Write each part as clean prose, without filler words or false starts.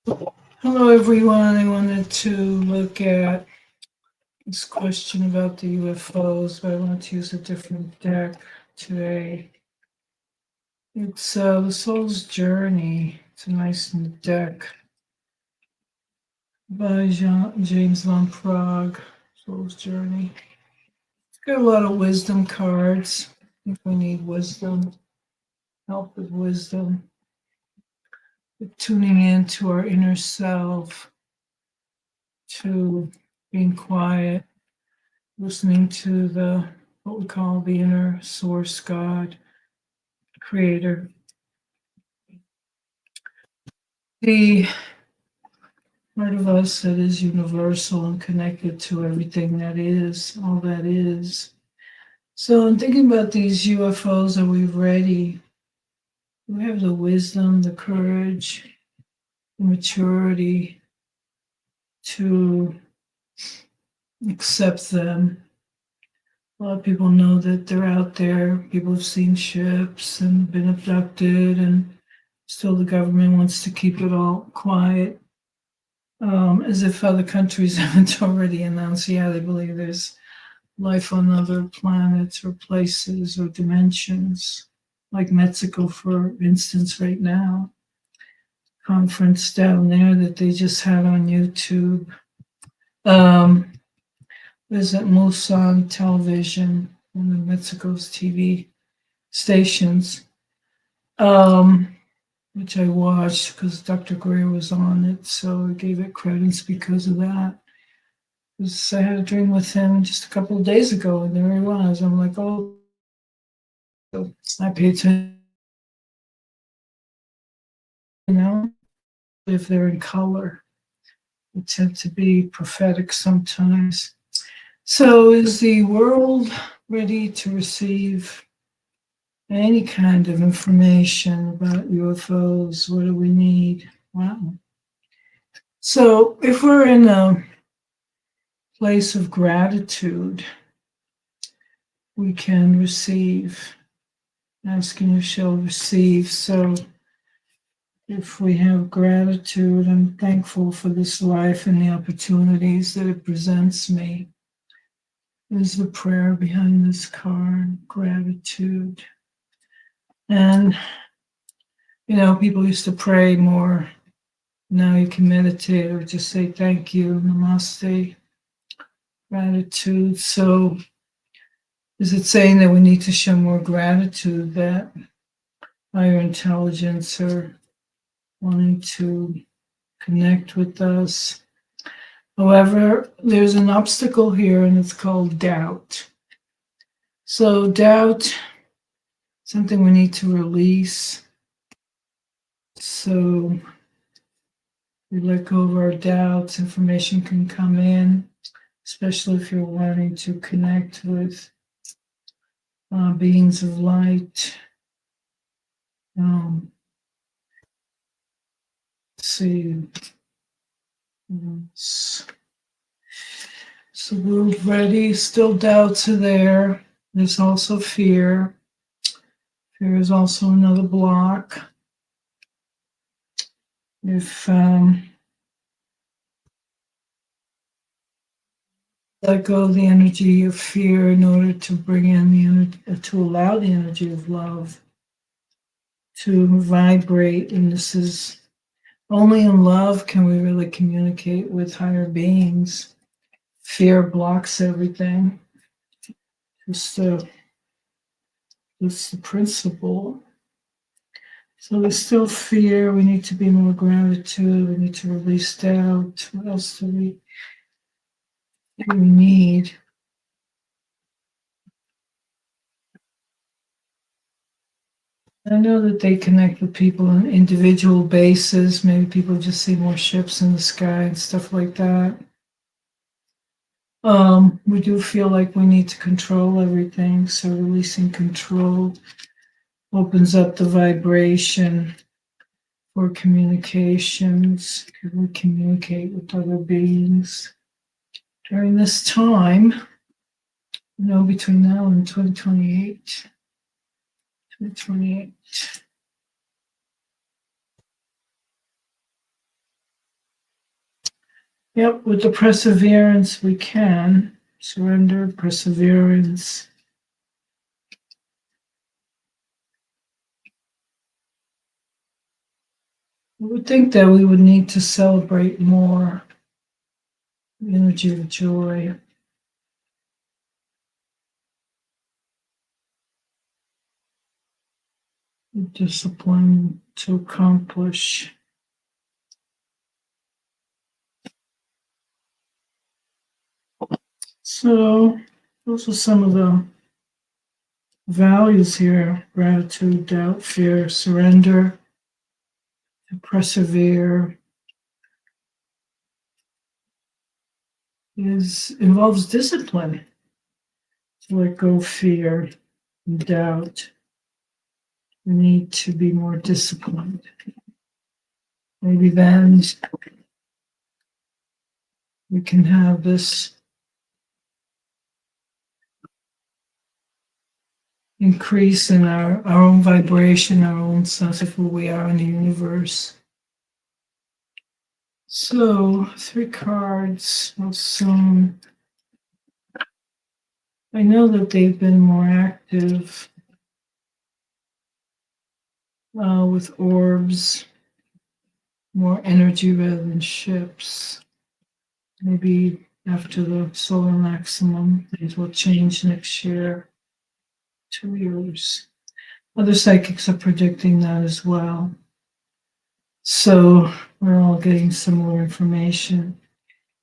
Hello, everyone. I wanted to look at this question about the UFOs, but I want to use a different deck today. It's The Soul's Journey. It's a nice new deck by James Von Prague. Soul's Journey. It's got a lot of wisdom cards. I think we need wisdom, help with wisdom, with tuning into our inner self, to being quiet, listening to the what we call the inner source God, creator. The part of us that is universal and connected to everything that is, all that is. So I'm thinking about these UFOs. Are we ready? Do we have the wisdom, the courage, the maturity to accept them? A lot of people know that they're out there. People have seen ships and been abducted, and still the government wants to keep it all quiet, as if other countries haven't already announced, yeah, they believe there's life on other planets or places or dimensions, like Mexico, for instance, right now. Conference down there that they just had on YouTube. Um, there's that Musan television, one of Mexico's TV stations, which I watched because Dr. Greer was on it, so I gave it credence because of that. I had a dream with him just a couple of days ago, and there he was. I'm like, oh, I pay attention, if they're in color. They tend to be prophetic sometimes. So, is the world ready to receive any kind of information about UFOs? What do we need? Wow. So, if we're in a place of gratitude, we can receive. Asking you shall receive. So, if we have gratitude, I'm thankful for this life and the opportunities that it presents me. Is the prayer behind this card, gratitude. And, people used to pray more. Now you can meditate or just say thank you, namaste, gratitude. So, is it saying that we need to show more gratitude, that higher intelligence are wanting to connect with us? However, there's an obstacle here, and it's called doubt. So, doubt, something we need to release. So, we let go of our doubts, information can come in, especially if you're wanting to connect with beings of light. Let's see. So, world ready, still doubts are there. There's also fear. Fear is also another block. If let go of the energy of fear in order to bring in the energy, to allow the energy of love to vibrate. And this is only in love can we really communicate with higher beings. Fear blocks everything. It's the principle. So there's still fear. We need to be more gratitude. We need to release doubt. What else do we need? I know that they connect with people on individual basis. Maybe people just see more ships in the sky and stuff like that. We do feel like we need to control everything. So releasing control opens up the vibration for communications. We communicate with other beings during this time, between now and 2028. 2028. Yep, with the perseverance we can. Surrender, perseverance. I would think that we would need to celebrate more the energy of joy. Discipline to accomplish. So those are some of the values here: gratitude, doubt, fear, surrender, to persevere involves discipline, to let go of fear and doubt. We need to be more disciplined. Maybe then we can have this increase in our own vibration, our own sense of who we are in the universe. So, 3 cards will soon. I know that they've been more active with orbs, more energy rather than ships. Maybe after the solar maximum, things will change next year, 2 years. Other psychics are predicting that as well. So we're all getting similar information.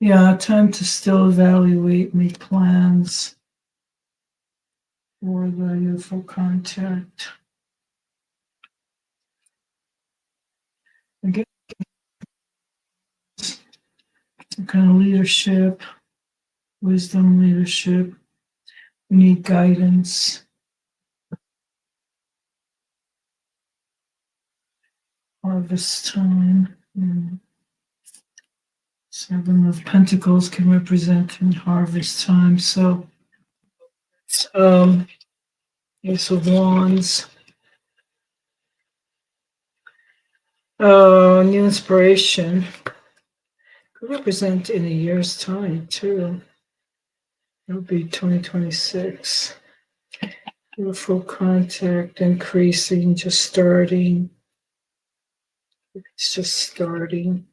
Yeah, time to still evaluate, make plans for the UFO contact. Again, some kind of leadership, wisdom, leadership. We need guidance. Harvest time. 7 of Pentacles can represent in harvest time. So, Ace of Wands. New inspiration could represent in a year's time too. It'll be 2026. Beautiful contact increasing, just starting. It's just starting.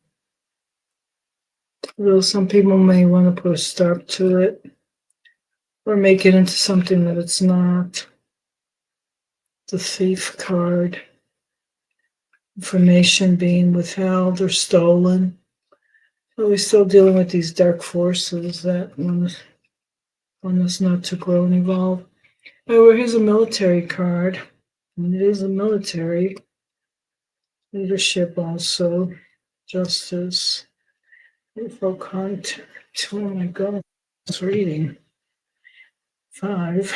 Though some people may want to put a stop to it or make it into something that it's not. The Thief card. Information being withheld or stolen. But we're still dealing with these dark forces that want us not to grow and evolve. Oh, well, here's a military card. And it is a military. Leadership also. Justice. Info contact. Oh my God. It's reading. 5.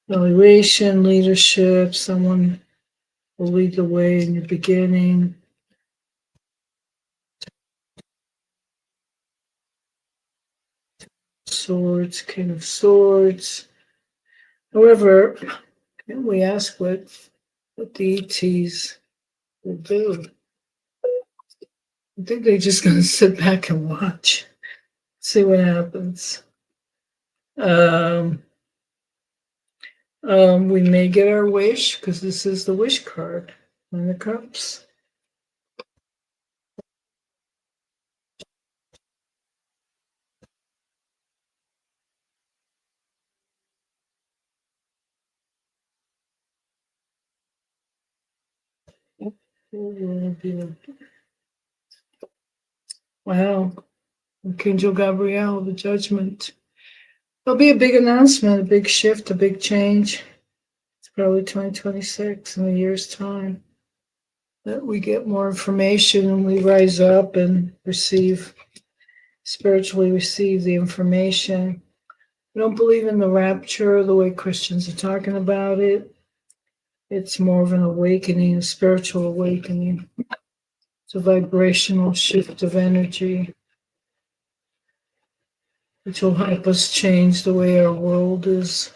Evaluation, leadership. Someone will lead the way in the beginning. Swords, King of Swords. However, can we ask what the ETs will do? I think they're just going to sit back and watch, see what happens. We may get our wish because this is the wish card in the cups. Wow. Archangel Gabriel, the judgment. There'll be a big announcement, a big shift, a big change. It's probably 2026 in a year's time that we get more information and we rise up and spiritually receive the information. We don't believe in the rapture the way Christians are talking about it. It's more of an awakening, a spiritual awakening. It's a vibrational shift of energy, which will help us change the way our world is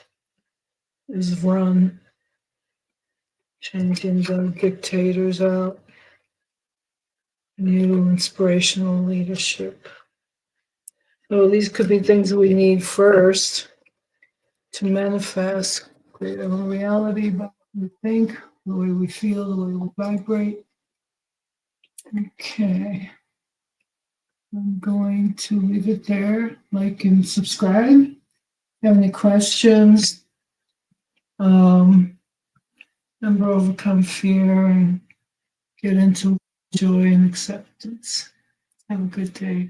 run, changing the dictators out. new inspirational leadership. So these could be things that we need first to manifest, create our own reality, but we think, the way we feel, the way we vibrate. Okay. I'm going to leave it there. Like and subscribe. Have any questions? Remember, overcome fear and get into joy and acceptance. Have a good day.